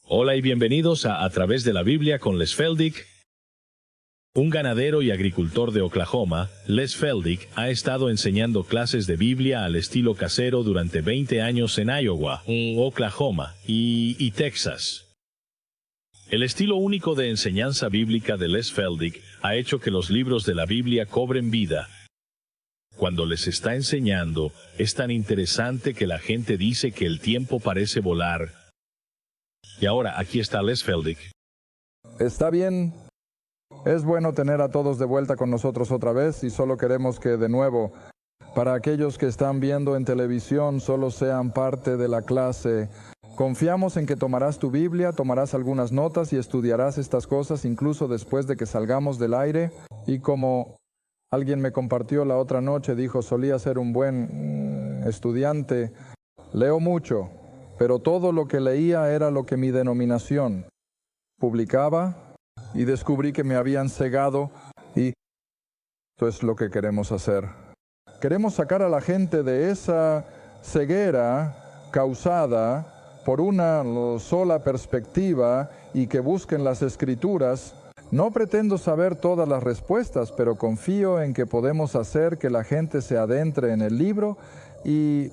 Hola y bienvenidos a Través de la Biblia con Les Feldick. Un ganadero y agricultor de Oklahoma, Les Feldick, ha estado enseñando clases de Biblia al estilo casero durante 20 años en Iowa, Oklahoma y Texas. El estilo único de enseñanza bíblica de Les Feldick ha hecho que los libros de la Biblia cobren vida. Cuando les está enseñando, es tan interesante que la gente dice que el tiempo parece volar. Y ahora, aquí está Les Feldick. Está bien. Es bueno tener a todos de vuelta con nosotros otra vez y solo queremos que, de nuevo, para aquellos que están viendo en televisión, solo sean parte de la clase. Confiamos en que tomarás tu Biblia, tomarás algunas notas y estudiarás estas cosas incluso después de que salgamos del aire. Y como alguien me compartió la otra noche, dijo, solía ser un buen estudiante, leo mucho, pero todo lo que leía era lo que mi denominación publicaba y descubrí que me habían cegado y eso es lo que queremos hacer. Queremos sacar a la gente de esa ceguera causada por una sola perspectiva y que busquen las Escrituras. No pretendo saber todas las respuestas, pero confío en que podemos hacer que la gente se adentre en el libro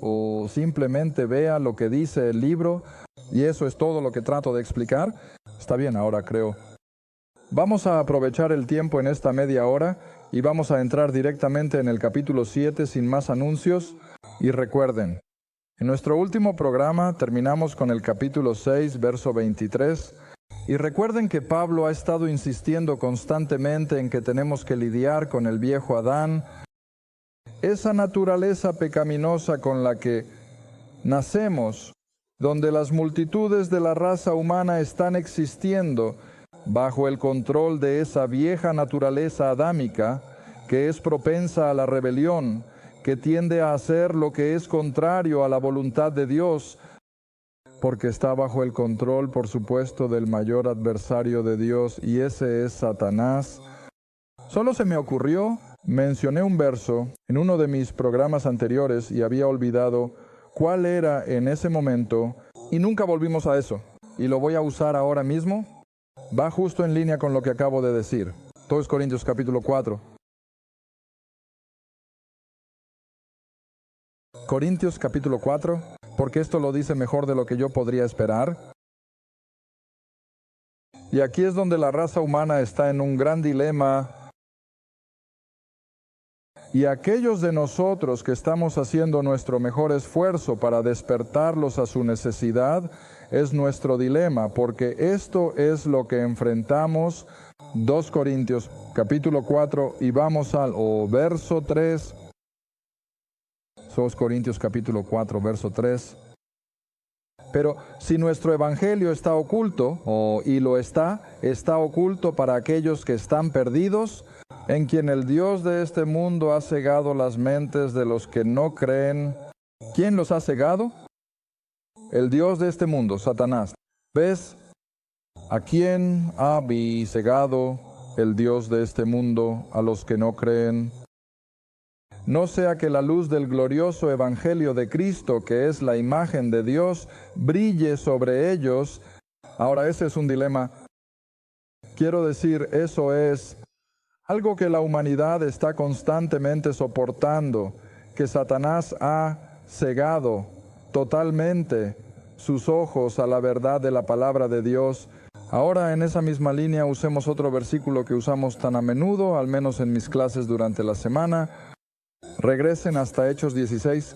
o simplemente vea lo que dice el libro, y eso es todo lo que trato de explicar. Está bien, ahora creo. Vamos a aprovechar el tiempo en esta media hora y vamos a entrar directamente en el capítulo 7 sin más anuncios. Y recuerden, en nuestro último programa terminamos con el capítulo 6, verso 23. Y recuerden que Pablo ha estado insistiendo constantemente en que tenemos que lidiar con el viejo Adán, esa naturaleza pecaminosa con la que nacemos, donde las multitudes de la raza humana están existiendo bajo el control de esa vieja naturaleza adámica que es propensa a la rebelión, que tiende a hacer lo que es contrario a la voluntad de Dios, porque está bajo el control, por supuesto, del mayor adversario de Dios, y ese es Satanás. Solo se me ocurrió, mencioné un verso en uno de mis programas anteriores y había olvidado cuál era en ese momento, y nunca volvimos a eso, y lo voy a usar ahora mismo. Va justo en línea con lo que acabo de decir. 2 Corintios capítulo 4. Corintios capítulo 4, porque esto lo dice mejor de lo que yo podría esperar. Y aquí es donde la raza humana está en un gran dilema. Y aquellos de nosotros que estamos haciendo nuestro mejor esfuerzo para despertarlos a su necesidad, es nuestro dilema, porque esto es lo que enfrentamos. 2 Corintios capítulo 4 y vamos al verso 3. 2 Corintios capítulo 4, verso 3. Pero si nuestro evangelio está oculto, y lo está oculto para aquellos que están perdidos, en quien el Dios de este mundo ha cegado las mentes de los que no creen. ¿Quién los ha cegado? El Dios de este mundo, Satanás. ¿Ves? ¿A quién ha cegado el Dios de este mundo? A los que no creen. No sea que la luz del glorioso evangelio de Cristo, que es la imagen de Dios, brille sobre ellos. Ahora, ese es un dilema. Quiero decir, eso es algo que la humanidad está constantemente soportando, que Satanás ha cegado totalmente sus ojos a la verdad de la palabra de Dios. Ahora, en esa misma línea, usemos otro versículo que usamos tan a menudo, al menos en mis clases durante la semana. Regresen hasta Hechos 16.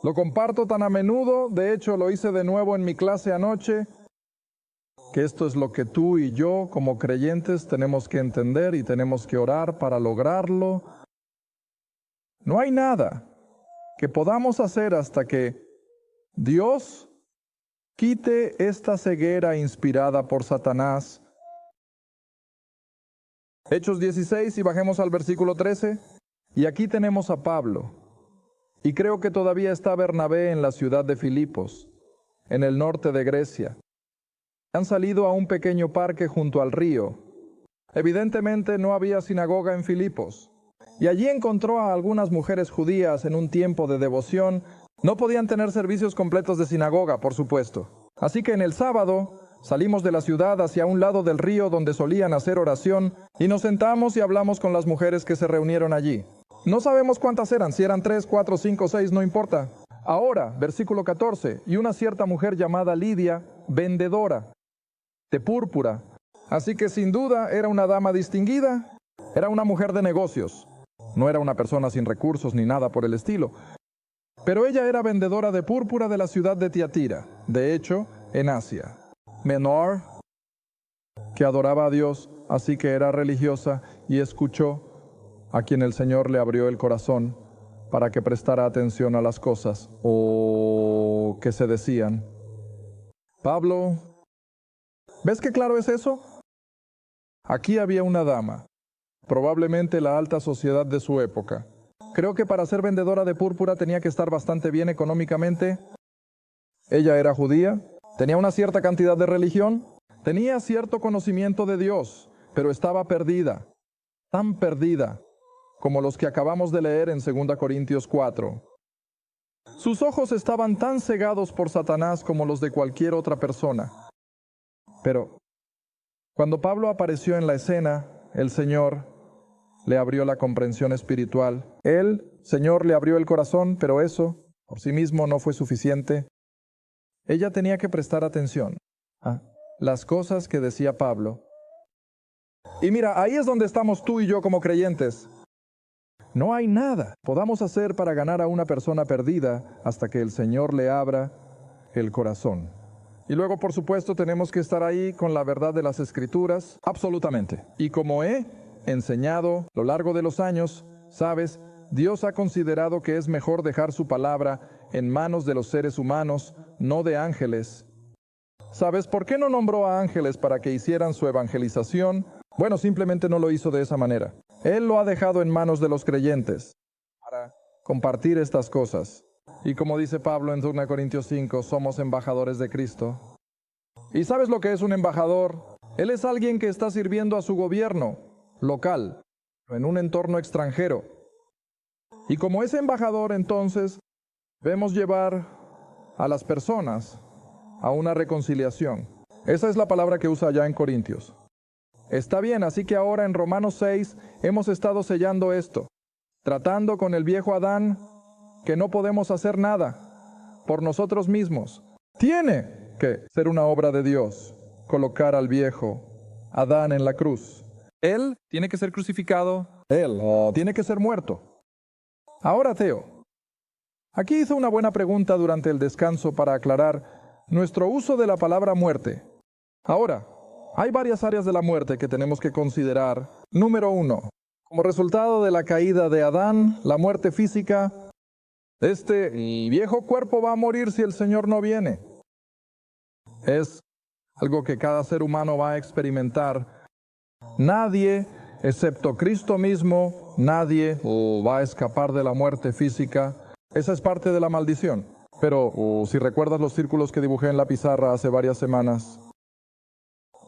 Lo comparto tan a menudo, de hecho lo hice de nuevo en mi clase anoche, que esto es lo que tú y yo como creyentes tenemos que entender y tenemos que orar para lograrlo. No hay nada que podamos hacer hasta que Dios quite esta ceguera inspirada por Satanás. Hechos 16 y bajemos al versículo 13. Y aquí tenemos a Pablo. Y creo que todavía está Bernabé en la ciudad de Filipos, en el norte de Grecia. Han salido a un pequeño parque junto al río. Evidentemente no había sinagoga en Filipos. Y allí encontró a algunas mujeres judías en un tiempo de devoción, No podían tener servicios completos de sinagoga, por supuesto. Así que en el sábado salimos de la ciudad hacia un lado del río donde solían hacer oración y nos sentamos y hablamos con las mujeres que se reunieron allí. No sabemos cuántas eran, si eran 3, 4, 5, 6, no importa. Ahora, versículo 14, y una cierta mujer llamada Lidia, vendedora de púrpura. Así que sin duda era una dama distinguida, era una mujer de negocios. No era una persona sin recursos ni nada por el estilo. Pero ella era vendedora de púrpura de la ciudad de Tiatira, de hecho, en Asia. Menor, que adoraba a Dios, así que era religiosa y escuchó a quien el Señor le abrió el corazón para que prestara atención a las cosas que se decían. Pablo, ¿ves qué claro es eso? Aquí había una dama, probablemente la alta sociedad de su época. Creo que para ser vendedora de púrpura tenía que estar bastante bien económicamente. Ella era judía, tenía una cierta cantidad de religión, tenía cierto conocimiento de Dios, pero estaba perdida, tan perdida como los que acabamos de leer en 2 Corintios 4. Sus ojos estaban tan cegados por Satanás como los de cualquier otra persona. Pero cuando Pablo apareció en la escena, el Señor le abrió la comprensión espiritual. El Señor le abrió el corazón, pero eso por sí mismo no fue suficiente. Ella tenía que prestar atención a las cosas que decía Pablo. Y mira, ahí es donde estamos tú y yo como creyentes. No hay nada podamos hacer para ganar a una persona perdida hasta que el Señor le abra el corazón. Y luego, por supuesto, tenemos que estar ahí con la verdad de las Escrituras, absolutamente. Y como he enseñado a lo largo de los años, sabes, Dios ha considerado que es mejor dejar su palabra en manos de los seres humanos, no de ángeles. ¿Sabes por qué no nombró a ángeles para que hicieran su evangelización? Bueno, simplemente no lo hizo de esa manera. Él lo ha dejado en manos de los creyentes para compartir estas cosas. Y como dice Pablo en 2 Corintios 5, somos embajadores de Cristo. ¿Y sabes lo que es un embajador? Él es alguien que está sirviendo a su gobierno local, en un entorno extranjero. Y como ese embajador, entonces, debemos llevar a las personas a una reconciliación. Esa es la palabra que usa allá en Corintios. Está bien, así que ahora en Romanos 6 hemos estado sellando esto, tratando con el viejo Adán, que no podemos hacer nada por nosotros mismos. Tiene que ser una obra de Dios, colocar al viejo Adán en la cruz. Él tiene que ser crucificado, él tiene que ser muerto. Ahora, Theo, aquí hizo una buena pregunta durante el descanso para aclarar nuestro uso de la palabra muerte. Ahora, hay varias áreas de la muerte que tenemos que considerar. Número 1. Como resultado de la caída de Adán, la muerte física, este viejo cuerpo va a morir si el Señor no viene. Es algo que cada ser humano va a experimentar. Nadie, excepto Cristo mismo, nadie va a escapar de la muerte física. Esa es parte de la maldición. Pero si recuerdas los círculos que dibujé en la pizarra hace varias semanas,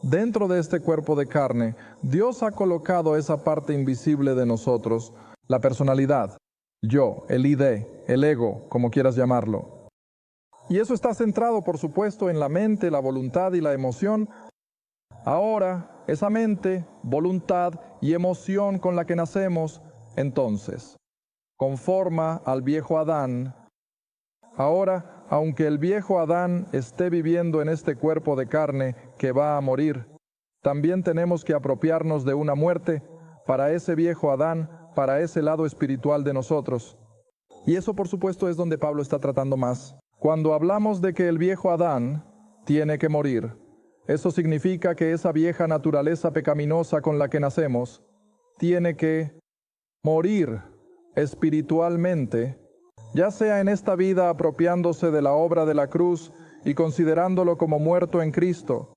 dentro de este cuerpo de carne, Dios ha colocado esa parte invisible de nosotros, la personalidad, yo, el ID, el ego, como quieras llamarlo. Y eso está centrado, por supuesto, en la mente, la voluntad y la emoción. Ahora, esa mente, voluntad y emoción con la que nacemos, entonces, conforma al viejo Adán. Ahora, aunque el viejo Adán esté viviendo en este cuerpo de carne que va a morir, también tenemos que apropiarnos de una muerte para ese viejo Adán, para ese lado espiritual de nosotros. Y eso, por supuesto, es donde Pablo está tratando más. Cuando hablamos de que el viejo Adán tiene que morir, eso significa que esa vieja naturaleza pecaminosa con la que nacemos tiene que morir espiritualmente, ya sea en esta vida apropiándose de la obra de la cruz y considerándolo como muerto en Cristo,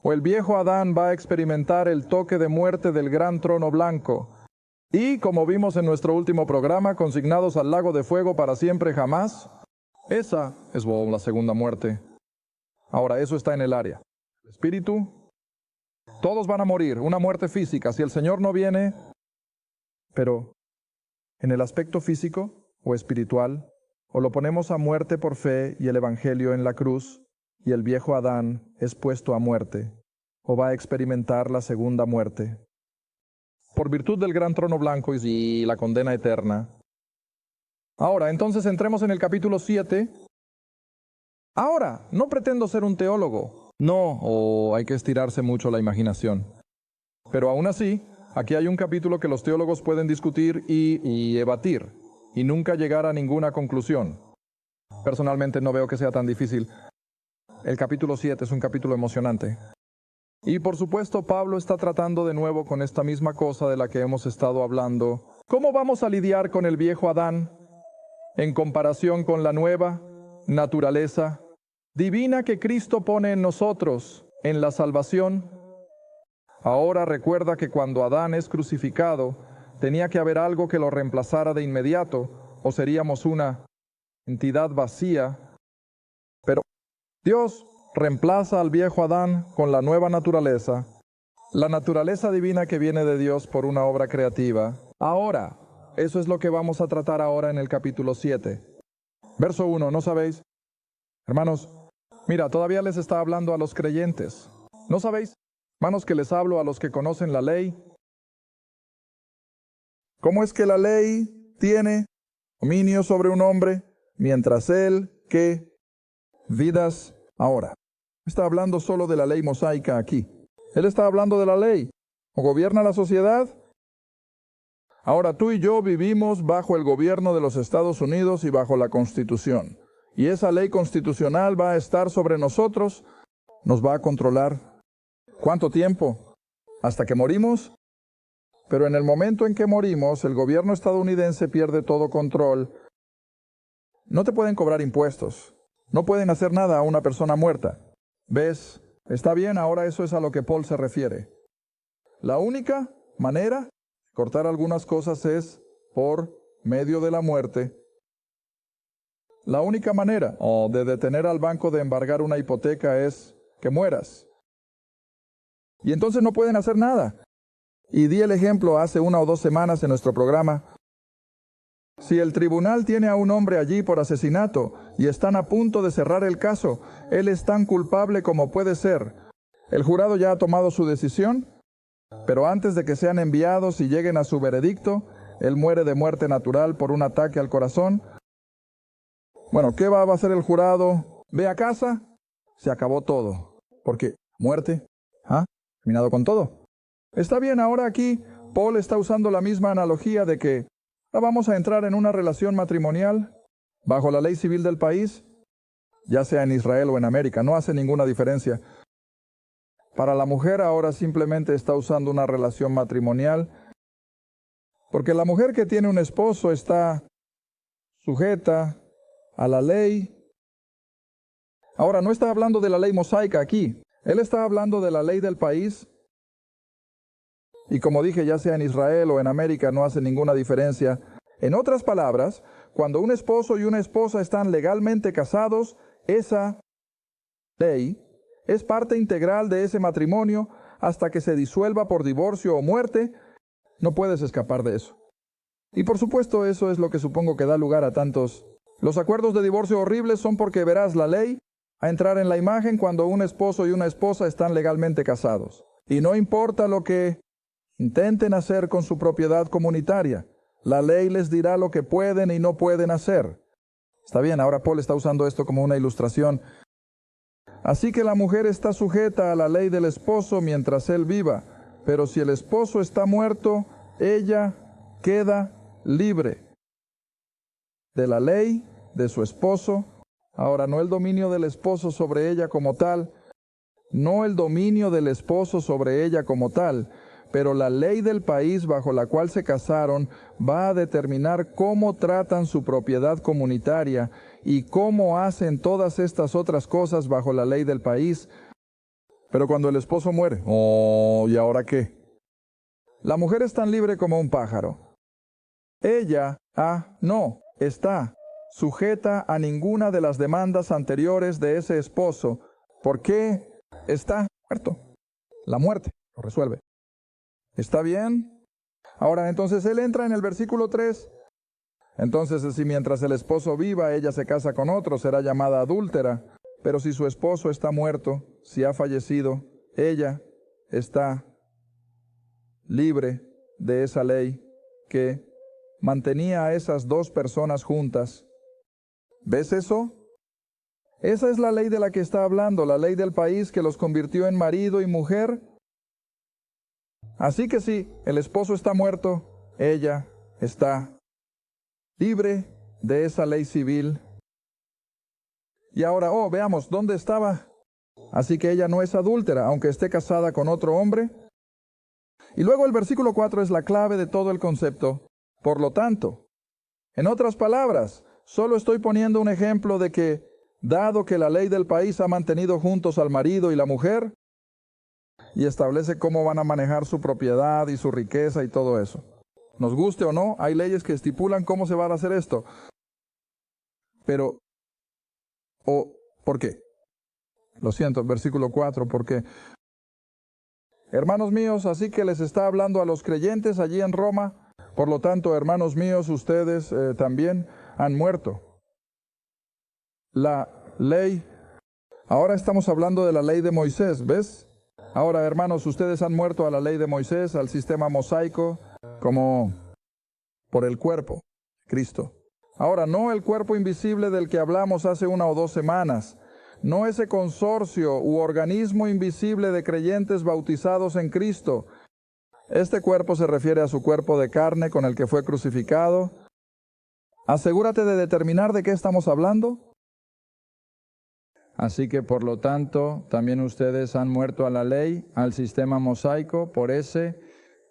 o el viejo Adán va a experimentar el toque de muerte del gran trono blanco, y, como vimos en nuestro último programa, consignados al lago de fuego para siempre jamás. Esa es la segunda muerte. Ahora, eso está en el área. El espíritu, todos van a morir, una muerte física, si el Señor no viene, pero en el aspecto físico o espiritual, O lo ponemos a muerte por fe y el Evangelio en la cruz, y el viejo Adán es puesto a muerte, o va a experimentar la segunda muerte. Por virtud del gran trono blanco y la condena eterna. Ahora, entonces entremos en el capítulo 7. Ahora, no pretendo ser un teólogo. No, hay que estirarse mucho la imaginación. Pero aún así, aquí hay un capítulo que los teólogos pueden discutir y debatir, y nunca llegar a ninguna conclusión. Personalmente no veo que sea tan difícil. El capítulo 7 es un capítulo emocionante. Y por supuesto, Pablo está tratando de nuevo con esta misma cosa de la que hemos estado hablando. ¿Cómo vamos a lidiar con el viejo Adán en comparación con la nueva naturaleza divina que Cristo pone en nosotros en la salvación? Ahora recuerda que cuando Adán es crucificado, tenía que haber algo que lo reemplazara de inmediato, o seríamos una entidad vacía. Pero Dios reemplaza al viejo Adán con la nueva naturaleza, la naturaleza divina que viene de Dios por una obra creativa. Ahora, eso es lo que vamos a tratar ahora en el capítulo 7. Verso 1, ¿no sabéis? Hermanos, mira, todavía les está hablando a los creyentes. ¿No sabéis, hermanos, que les hablo a los que conocen la ley? ¿Cómo es que la ley tiene dominio sobre un hombre mientras él que vidas ahora? Está hablando solo de la ley mosaica aquí. Él está hablando de la ley. ¿O gobierna la sociedad? Ahora tú y yo vivimos bajo el gobierno de los Estados Unidos y bajo la Constitución. Y esa ley constitucional va a estar sobre nosotros, nos va a controlar. ¿Cuánto tiempo? ¿Hasta que morimos? Pero en el momento en que morimos, el gobierno estadounidense pierde todo control. No te pueden cobrar impuestos. No pueden hacer nada a una persona muerta. ¿Ves? Está bien, ahora eso es a lo que Paul se refiere. La única manera de cortar algunas cosas es por medio de la muerte. La única manera de detener al banco de embargar una hipoteca es que mueras. Y entonces no pueden hacer nada. Y di el ejemplo hace 1 o 2 semanas en nuestro programa. Si el tribunal tiene a un hombre allí por asesinato y están a punto de cerrar el caso, él es tan culpable como puede ser. El jurado ya ha tomado su decisión, pero antes de que sean enviados y lleguen a su veredicto, él muere de muerte natural por un ataque al corazón. Bueno, ¿qué va a hacer el jurado? ¿Ve a casa? Se acabó todo. Porque muerte, terminado con todo. Está bien, ahora aquí Paul está usando la misma analogía de que ahora vamos a entrar en una relación matrimonial bajo la ley civil del país, ya sea en Israel o en América, no hace ninguna diferencia. Para la mujer ahora simplemente está usando una relación matrimonial, porque la mujer que tiene un esposo está sujeta a la ley. Ahora, no está hablando de la ley mosaica aquí, él está hablando de la ley del país. Y como dije, ya sea en Israel o en América, no hace ninguna diferencia. En otras palabras, cuando un esposo y una esposa están legalmente casados, esa ley es parte integral de ese matrimonio hasta que se disuelva por divorcio o muerte. No puedes escapar de eso. Y por supuesto, eso es lo que supongo que da lugar a tantos. Los acuerdos de divorcio horribles son porque verás la ley a entrar en la imagen cuando un esposo y una esposa están legalmente casados. Y no importa lo que intenten hacer con su propiedad comunitaria, la ley les dirá lo que pueden y no pueden hacer. Está bien, ahora Paul está usando esto como una ilustración. Así que la mujer está sujeta a la ley del esposo mientras él viva, pero si el esposo está muerto, ella queda libre de la ley de su esposo. Ahora, no el dominio del esposo sobre ella como tal, no el dominio del esposo sobre ella como tal, pero la ley del país bajo la cual se casaron va a determinar cómo tratan su propiedad comunitaria y cómo hacen todas estas otras cosas bajo la ley del país. Pero cuando el esposo muere, ¿y ahora qué? La mujer es tan libre como un pájaro. Ella, no, está sujeta a ninguna de las demandas anteriores de ese esposo. ¿Por qué? Está muerto. La muerte lo resuelve. ¿Está bien? Ahora, entonces él entra en el versículo 3. Entonces, si mientras el esposo viva, ella se casa con otro, será llamada adúltera. Pero si su esposo está muerto, si ha fallecido, ella está libre de esa ley que mantenía a esas dos personas juntas. ¿Ves eso? Esa es la ley de la que está hablando, la ley del país que los convirtió en marido y mujer. Así que si el esposo está muerto, ella está libre de esa ley civil. Y ahora, veamos, ¿dónde estaba? Así que ella no es adúltera, aunque esté casada con otro hombre. Y luego el versículo 4 es la clave de todo el concepto. Por lo tanto, en otras palabras, solo estoy poniendo un ejemplo de que, dado que la ley del país ha mantenido juntos al marido y la mujer, y establece cómo van a manejar su propiedad y su riqueza y todo eso. Nos guste o no, hay leyes que estipulan cómo se va a hacer esto. Pero, ¿por qué? Lo siento, versículo 4, porque, hermanos míos, así que les está hablando a los creyentes allí en Roma. Por lo tanto, hermanos míos, ustedes también han muerto. La ley, ahora estamos hablando de la ley de Moisés, ¿ves? Ahora, hermanos, ustedes han muerto a la ley de Moisés, al sistema mosaico, como por el cuerpo, Cristo. Ahora, no el cuerpo invisible del que hablamos hace 1 o 2 semanas, no ese consorcio u organismo invisible de creyentes bautizados en Cristo. Este cuerpo se refiere a su cuerpo de carne con el que fue crucificado. Asegúrate de determinar de qué estamos hablando. Así que, por lo tanto, también ustedes han muerto a la ley, al sistema mosaico, por ese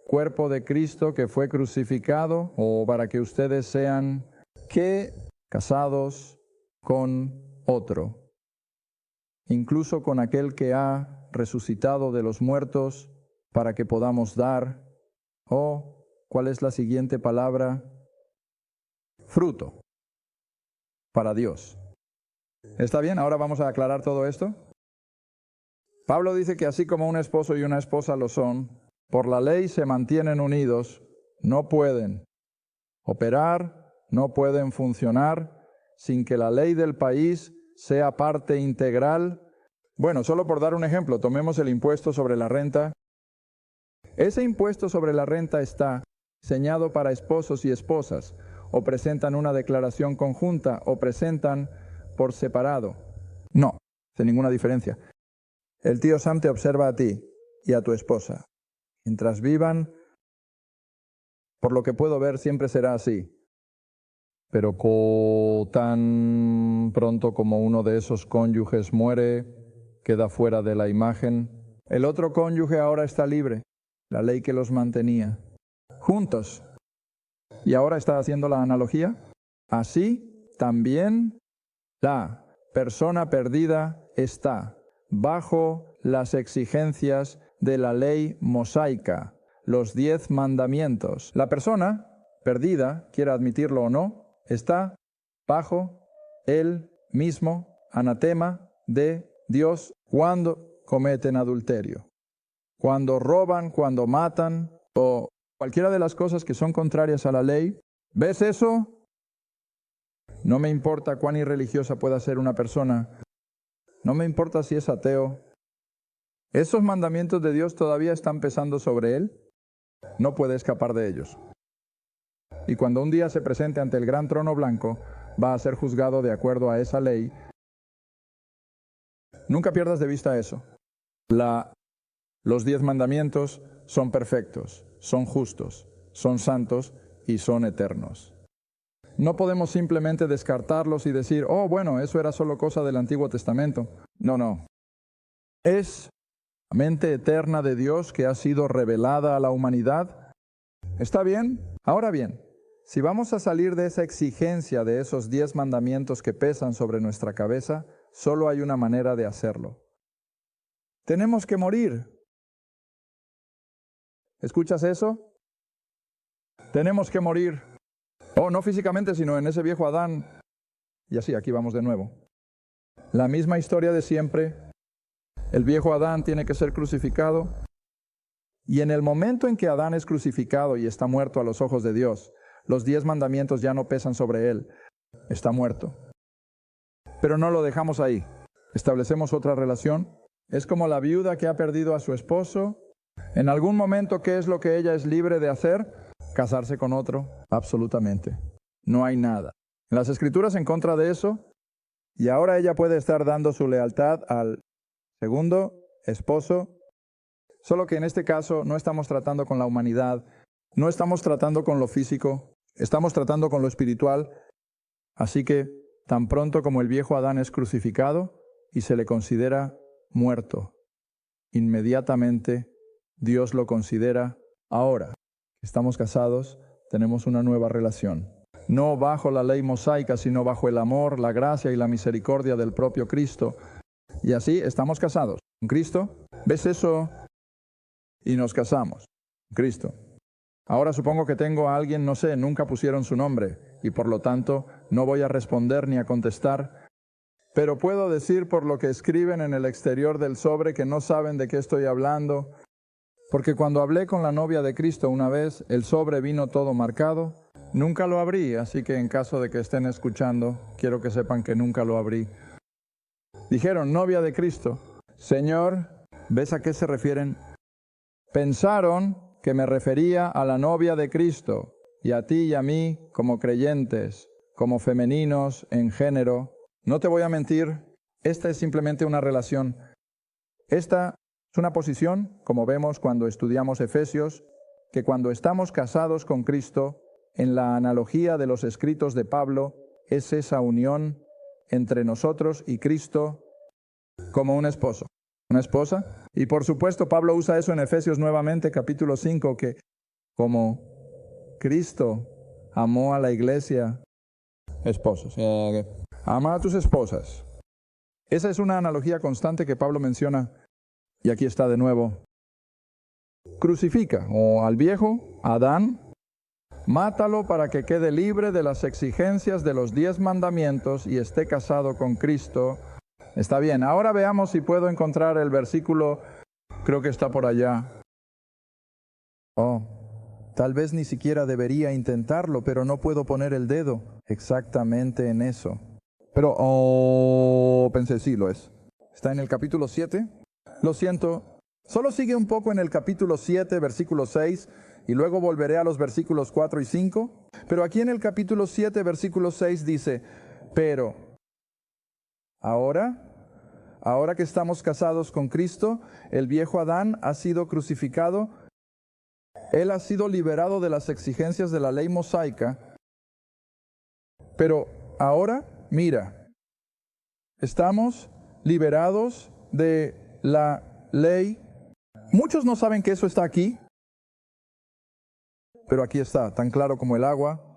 cuerpo de Cristo que fue crucificado, o para que ustedes sean, ¿qué? Casados con otro. Incluso con aquel que ha resucitado de los muertos, para que podamos dar, ¿cuál es la siguiente palabra? Fruto, para Dios. ¿Está bien? Ahora vamos a aclarar todo esto. Pablo dice que así como un esposo y una esposa lo son, por la ley se mantienen unidos, no pueden operar, no pueden funcionar sin que la ley del país sea parte integral. Bueno, solo por dar un ejemplo, tomemos el impuesto sobre la renta. Ese impuesto sobre la renta está diseñado para esposos y esposas, o presentan una declaración conjunta, o presentan por separado. No, sin ninguna diferencia. El tío Sam te observa a ti y a tu esposa. Mientras vivan, por lo que puedo ver, siempre será así. Pero tan pronto como uno de esos cónyuges muere, queda fuera de la imagen, el otro cónyuge ahora está libre, la ley que los mantenía juntos. Y ahora está haciendo la analogía. Así también la persona perdida está bajo las exigencias de la ley mosaica, los 10 mandamientos. La persona perdida, quiera admitirlo o no, está bajo el mismo anatema de Dios cuando cometen adulterio, cuando roban, cuando matan o cualquiera de las cosas que son contrarias a la ley. ¿Ves eso? No me importa cuán irreligiosa pueda ser una persona. No me importa si es ateo. Esos mandamientos de Dios todavía están pesando sobre él. No puede escapar de ellos. Y cuando un día se presente ante el gran trono blanco, va a ser juzgado de acuerdo a esa ley. Nunca pierdas de vista eso. Los 10 mandamientos son perfectos, son justos, son santos y son eternos. No podemos simplemente descartarlos y decir, bueno, eso era solo cosa del Antiguo Testamento. No. Es la mente eterna de Dios que ha sido revelada a la humanidad. ¿Está bien? Ahora bien, si vamos a salir de esa exigencia de esos 10 mandamientos que pesan sobre nuestra cabeza, solo hay una manera de hacerlo. Tenemos que morir. ¿Escuchas eso? Tenemos que morir. No físicamente, sino en ese viejo Adán. Y así, aquí vamos de nuevo. La misma historia de siempre. El viejo Adán tiene que ser crucificado. Y en el momento en que Adán es crucificado y está muerto a los ojos de Dios, Los 10 mandamientos ya no pesan sobre él. Está muerto. Pero no lo dejamos ahí. Establecemos otra relación. Es como la viuda que ha perdido a su esposo. En algún momento, ¿qué es lo que ella es libre de hacer? Casarse con otro. Absolutamente. No hay nada en las Escrituras en contra de eso. Y ahora ella puede estar dando su lealtad al segundo esposo. Solo que en este caso no estamos tratando con la humanidad. No estamos tratando con lo físico. Estamos tratando con lo espiritual. Así que tan pronto como el viejo Adán es crucificado y se le considera muerto, inmediatamente Dios lo considera ahora. Estamos casados, tenemos una nueva relación. No bajo la ley mosaica, sino bajo el amor, la gracia y la misericordia del propio Cristo. Y así estamos casados con Cristo. ¿Ves eso? Y nos casamos con Cristo. Ahora supongo que tengo a alguien, no sé, nunca pusieron su nombre, y por lo tanto no voy a responder ni a contestar, pero puedo decir por lo que escriben en el exterior del sobre que no saben de qué estoy hablando, porque cuando hablé con la novia de Cristo una vez, el sobre vino todo marcado. Nunca lo abrí, así que en caso de que estén escuchando, quiero que sepan que nunca lo abrí. Dijeron, novia de Cristo. Señor, ¿ves a qué se refieren? Pensaron que me refería a la novia de Cristo, y a ti y a mí como creyentes, como femeninos en género. No te voy a mentir, esta es simplemente una relación. Esta es una posición, como vemos cuando estudiamos Efesios, que cuando estamos casados con Cristo, en la analogía de los escritos de Pablo, es esa unión entre nosotros y Cristo como un esposo, una esposa. Y por supuesto, Pablo usa eso en Efesios nuevamente, capítulo 5, que como Cristo amó a la iglesia, esposos, ama a tus esposas. Esa es una analogía constante que Pablo menciona, y aquí está de nuevo. Crucifica o al viejo Adán, mátalo para que quede libre de las exigencias de los 10 mandamientos y esté casado con Cristo. Está bien, ahora veamos si puedo encontrar el versículo, creo que está por allá. Tal vez ni siquiera debería intentarlo, pero no puedo poner el dedo exactamente en eso. Pero, pensé, sí lo es. Está en el capítulo 7. Lo siento, solo sigue un poco en el capítulo 7, versículo 6, y luego volveré a los versículos 4 y 5. Pero aquí en el capítulo 7, versículo 6 dice, pero ahora que estamos casados con Cristo, el viejo Adán ha sido crucificado. Él ha sido liberado de las exigencias de la ley mosaica. Pero ahora, mira, estamos liberados de la ley. Muchos no saben que eso está aquí, pero aquí está, tan claro como el agua.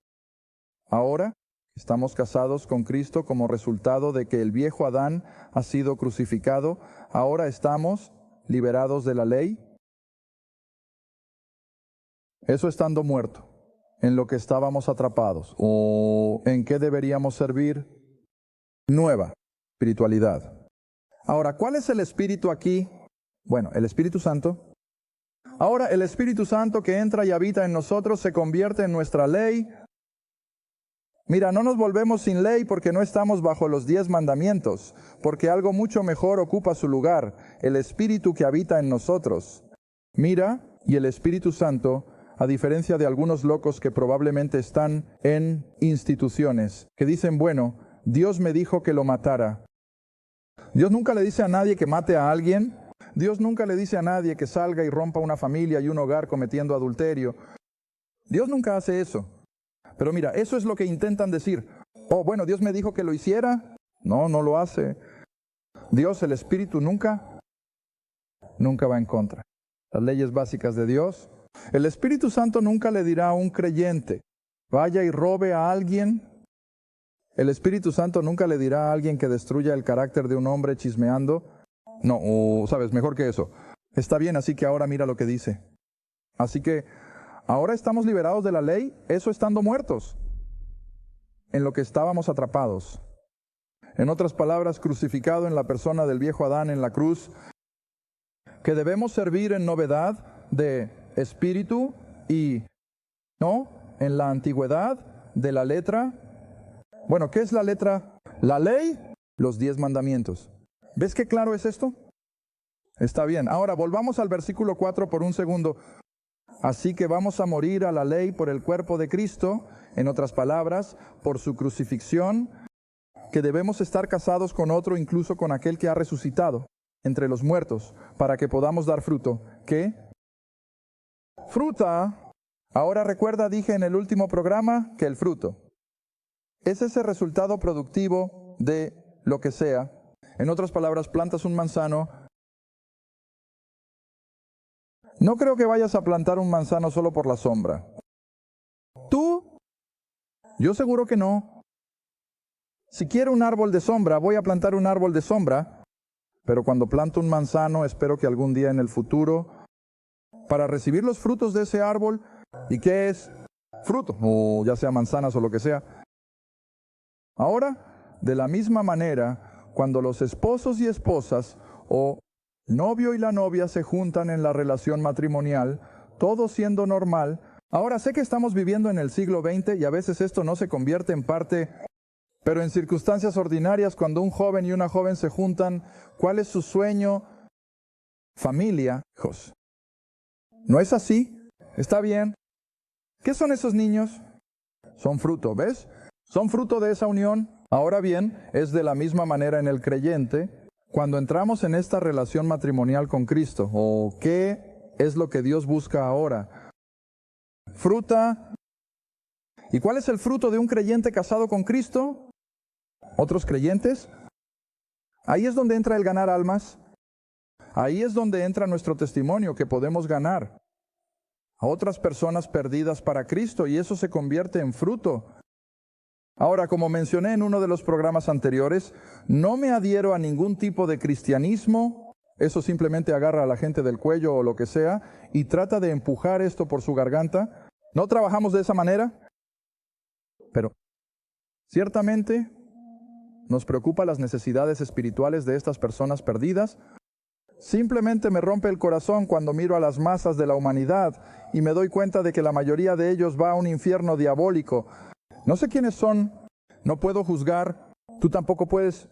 Ahora estamos casados con Cristo como resultado de que el viejo Adán ha sido crucificado. Ahora estamos liberados de la ley. Eso estando muerto, en lo que estábamos atrapados, o en qué deberíamos servir. Nueva espiritualidad. Ahora, ¿cuál es el Espíritu aquí? Bueno, el Espíritu Santo. Ahora, el Espíritu Santo que entra y habita en nosotros se convierte en nuestra ley. Mira, no nos volvemos sin ley porque no estamos bajo los 10 mandamientos, porque algo mucho mejor ocupa su lugar, el Espíritu que habita en nosotros. Mira, y el Espíritu Santo, a diferencia de algunos locos que probablemente están en instituciones, que dicen, bueno, Dios me dijo que lo matara. Dios nunca le dice a nadie que mate a alguien. Dios nunca le dice a nadie que salga y rompa una familia y un hogar cometiendo adulterio. Dios nunca hace eso. Pero mira, eso es lo que intentan decir. Oh, bueno, Dios me dijo que lo hiciera. No, no lo hace. Dios, el Espíritu, nunca va en contra. Las leyes básicas de Dios. El Espíritu Santo nunca le dirá a un creyente, vaya y robe a alguien. El Espíritu Santo nunca le dirá a alguien que destruya el carácter de un hombre chismeando. No, sabes, mejor que eso. Está bien, así que ahora mira lo que dice. Así que ahora estamos liberados de la ley, eso estando muertos, en lo que estábamos atrapados. En otras palabras, crucificado en la persona del viejo Adán en la cruz, que debemos servir en novedad de espíritu y, ¿no?, en la antigüedad de la letra. Bueno, ¿qué es la letra? La ley, los 10 mandamientos. ¿Ves qué claro es esto? Está bien. Ahora volvamos al versículo 4 por un segundo. Así que vamos a morir a la ley por el cuerpo de Cristo, en otras palabras, por su crucifixión, que debemos estar casados con otro, incluso con aquel que ha resucitado entre los muertos, para que podamos dar fruto. ¿Qué? Fruta. Ahora recuerda, dije en el último programa, que el fruto es ese resultado productivo de lo que sea. En otras palabras, plantas un manzano. No creo que vayas a plantar un manzano solo por la sombra. ¿Tú? Yo seguro que no. Si quiero un árbol de sombra, voy a plantar un árbol de sombra, pero cuando planto un manzano, espero que algún día en el futuro, para recibir los frutos de ese árbol, ¿y qué es? Fruto, o ya sea manzanas o lo que sea. Ahora, de la misma manera, cuando los esposos y esposas, o novio y la novia se juntan en la relación matrimonial, todo siendo normal. Ahora sé que estamos viviendo en el siglo XX y a veces esto no se convierte en parte, pero en circunstancias ordinarias, cuando un joven y una joven se juntan, ¿cuál es su sueño? Familia, hijos. ¿No es así? Está bien. ¿Qué son esos niños? Son fruto, ¿ves? Son fruto de esa unión. Ahora bien, es de la misma manera en el creyente. Cuando entramos en esta relación matrimonial con Cristo, ¿o qué es lo que Dios busca ahora? Fruta. ¿Y cuál es el fruto de un creyente casado con Cristo? ¿Otros creyentes? Ahí es donde entra el ganar almas. Ahí es donde entra nuestro testimonio, que podemos ganar a otras personas perdidas para Cristo, y eso se convierte en fruto. Ahora, como mencioné en uno de los programas anteriores, no me adhiero a ningún tipo de cristianismo. Eso simplemente agarra a la gente del cuello o lo que sea y trata de empujar esto por su garganta. No trabajamos de esa manera, pero ciertamente nos preocupan las necesidades espirituales de estas personas perdidas. Simplemente me rompe el corazón cuando miro a las masas de la humanidad y me doy cuenta de que la mayoría de ellos va a un infierno diabólico. No sé quiénes son, no puedo juzgar, tú tampoco puedes,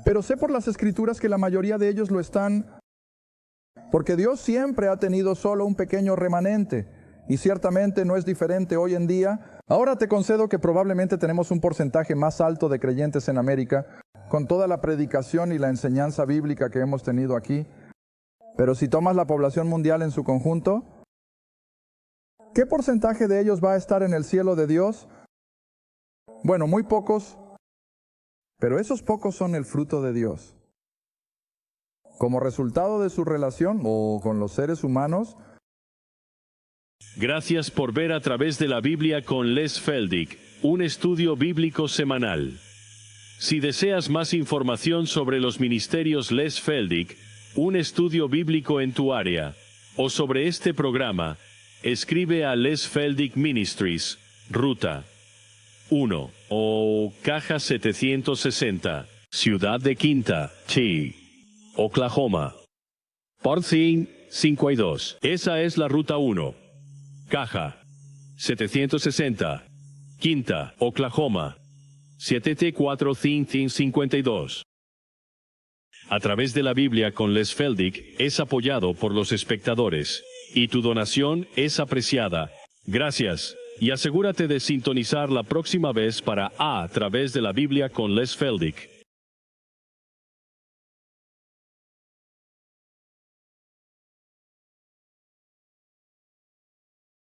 pero sé por las Escrituras que la mayoría de ellos lo están, porque Dios siempre ha tenido solo un pequeño remanente, y ciertamente no es diferente hoy en día. Ahora te concedo que probablemente tenemos un porcentaje más alto de creyentes en América, con toda la predicación y la enseñanza bíblica que hemos tenido aquí, pero si tomas la población mundial en su conjunto, ¿qué porcentaje de ellos va a estar en el cielo de Dios? Bueno, muy pocos, pero esos pocos son el fruto de Dios. Como resultado de su relación o con los seres humanos. Gracias por ver A Través de la Biblia con Les Feldick, un estudio bíblico semanal. Si deseas más información sobre los ministerios Les Feldick, un estudio bíblico en tu área, o sobre este programa, escribe a Les Feldick Ministries, Ruta 1, o Caja 760, Ciudad de Quinta, T, Oklahoma. Port 52. Esa es la Ruta 1. Caja 760, Quinta, Oklahoma. 7T452. A Través de la Biblia con Les Feldick es apoyado por los espectadores, y tu donación es apreciada. Gracias, y asegúrate de sintonizar la próxima vez para A Través de la Biblia con Les Feldick.